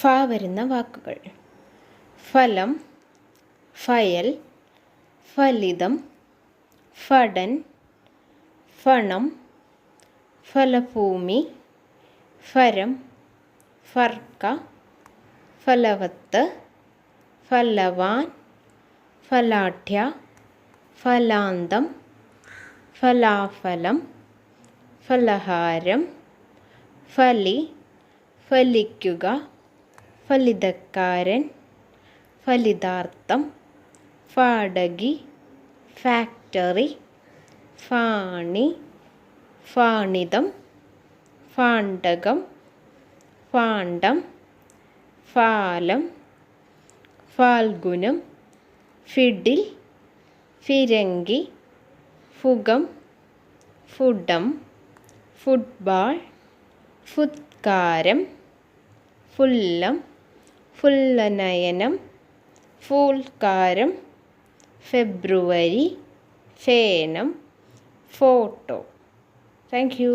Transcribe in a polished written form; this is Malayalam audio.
വരുന്ന വാക്കുകൾ: ഫലം, ഫയൽ, ഫലിതം, ഫടൻ, ഫണം, ഫലഭൂമി, ഫരം, ഫർക്ക, ഫലവത്ത്, ഫലവാൻ, ഫലാഢ്യ, ഫലാന്തം, ഫലാഫലം, ഫലഹാരം, ഫലി, ഫലിക്കുക, ഫലിതക്കാരൻ, ഫലിതാർത്ഥം, ഫാടകി, ഫാക്ടറി, ഫാണി, ഫാണിതം, ഫാണ്ടകം, ഫാണ്ടം, ഫാലം, ഫാൽഗുനം, ഫിഡിൽ, ഫിരങ്കി, ഫുഗം, ഫുഡം, ഫുട്ബാൾ, ഫുത്കാരം, ഫുല്ലം, ഫുല്ലനയനം, ഫൂൽക്കാരം, ഫെബ്രുവരി, ഫേനം, ഫോട്ടോ. Thank U.